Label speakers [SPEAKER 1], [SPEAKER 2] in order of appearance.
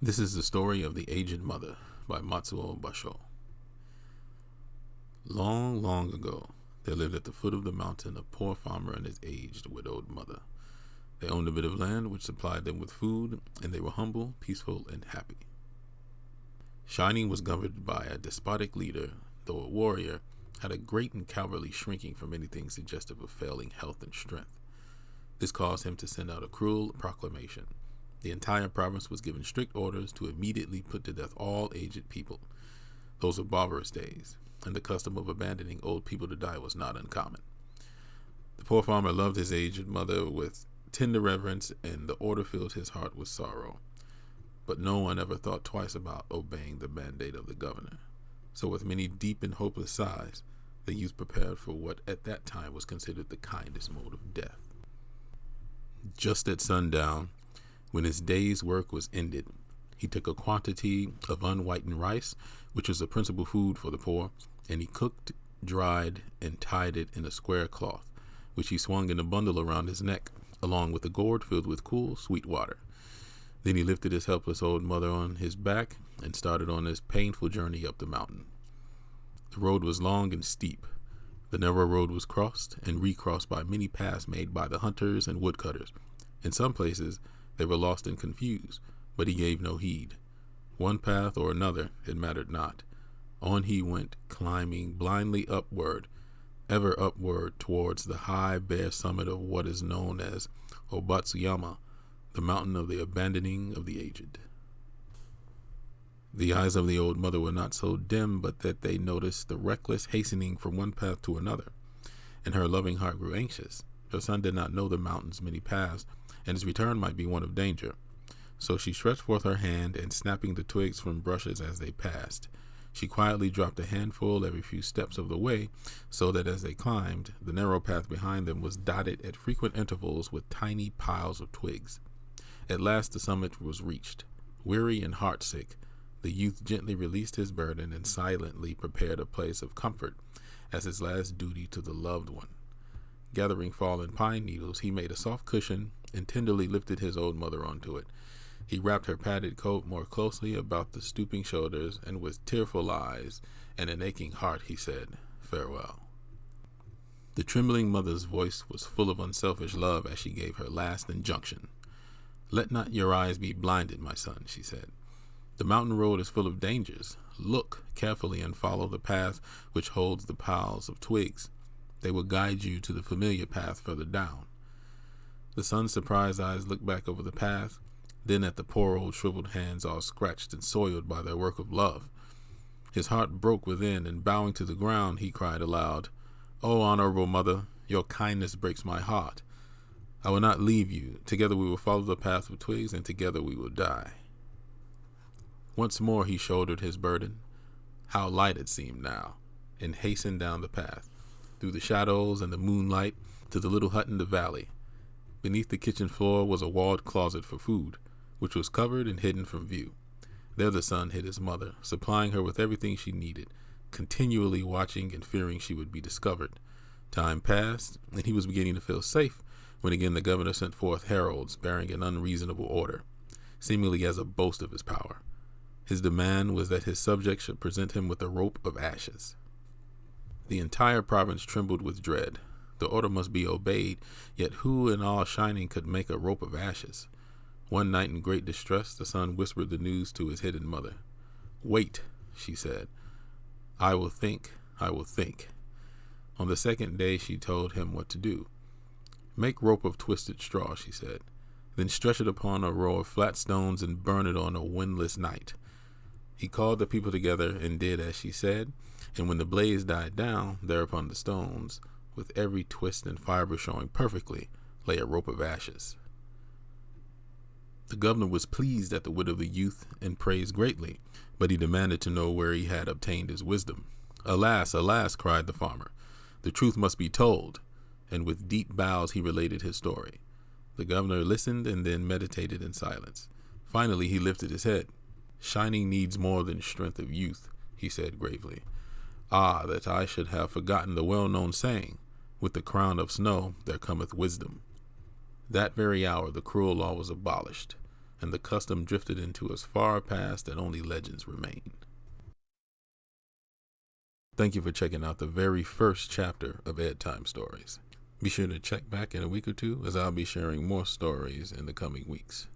[SPEAKER 1] This is the story of the aged mother by Matsuo Basho. Long, long ago, there lived at the foot of the mountain a poor farmer and his aged, widowed mother. They owned a bit of land which supplied them with food, and they were humble, peaceful, and happy. Shining was governed by a despotic leader, though a warrior, had a great and cowardly shrinking from anything suggestive of failing health and strength. This caused him to send out a cruel proclamation. The entire province was given strict orders to immediately put to death all aged people. Those were barbarous days, and the custom of abandoning old people to die was not uncommon. The poor farmer loved his aged mother with tender reverence, and the order filled his heart with sorrow. But no one ever thought twice about obeying the mandate of the governor. So with many deep and hopeless sighs, the youth prepared for what at that time was considered the kindest mode of death. Just at sundown, when his day's work was ended, he took a quantity of unwhitened rice, which was the principal food for the poor, and he cooked, dried, and tied it in a square cloth, which he swung in a bundle around his neck, along with a gourd filled with cool, sweet water. Then he lifted his helpless old mother on his back and started on his painful journey up the mountain. The road was long and steep. The narrow road was crossed and recrossed by many paths made by the hunters and woodcutters. In some places, they were lost and confused, but he gave no heed. One path or another, it mattered not. On he went, climbing blindly upward, ever upward towards the high, bare summit of what is known as Obatsuyama, the mountain of the abandoning of the aged. The eyes of the old mother were not so dim but that they noticed the reckless hastening from one path to another, and her loving heart grew anxious. Her son did not know the mountain's many paths, and his return might be one of danger. So she stretched forth her hand, and snapping the twigs from brushes as they passed, she quietly dropped a handful every few steps of the way, so that as they climbed, the narrow path behind them was dotted at frequent intervals with tiny piles of twigs. At last the summit was reached. Weary and heartsick, the youth gently released his burden and silently prepared a place of comfort as his last duty to the loved one. Gathering fallen pine needles, he made a soft cushion and tenderly lifted his old mother onto it. He wrapped her padded coat more closely about the stooping shoulders, and with tearful eyes and an aching heart he said, "Farewell." The trembling mother's voice was full of unselfish love as she gave her last injunction. "Let not your eyes be blinded, my son," she said. "The mountain road is full of dangers. Look carefully and follow the path which holds the piles of twigs. They will guide you to the familiar path further down." The son's surprised eyes looked back over the path, then at the poor old shriveled hands all scratched and soiled by their work of love. His heart broke within, and bowing to the ground, he cried aloud, "O honorable mother, your kindness breaks my heart. I will not leave you. Together we will follow the path of twigs, and together we will die." Once more he shouldered his burden. How light it seemed now, and hastened down the path, through the shadows and the moonlight, to the little hut in the valley. Beneath the kitchen floor was a walled closet for food, which was covered and hidden from view. There the son hid his mother, supplying her with everything she needed, continually watching and fearing she would be discovered. Time passed, and he was beginning to feel safe, when again the governor sent forth heralds bearing an unreasonable order, seemingly as a boast of his power. His demand was that his subjects should present him with a rope of ashes. The entire province trembled with dread. The order must be obeyed, yet who in all Shining could make a rope of ashes? One night in great distress, the son whispered the news to his hidden mother. "Wait," she said. I will think. On the second day she told him what to do. "Make rope of twisted straw," she said. "Then stretch it upon a row of flat stones and burn it on a windless night." He called the people together and did as she said, and when the blaze died down, there upon the stones, with every twist and fiber showing perfectly, lay a rope of ashes. The governor was pleased at the wit of the youth and praised greatly, but he demanded to know where he had obtained his wisdom. "Alas, alas," cried the farmer, "the truth must be told," and with deep bows he related his story. The governor listened and then meditated in silence. Finally he lifted his head. "Shining needs more than strength of youth," he said gravely. "Ah, that I should have forgotten the well-known saying, 'With the crown of snow there cometh wisdom.'" That very hour the cruel law was abolished. and the custom drifted into as far past that only legends remain. Thank you for checking out the very first chapter of Ed Time Stories. Be sure to check back in a week or two, as I'll be sharing more stories in the coming weeks.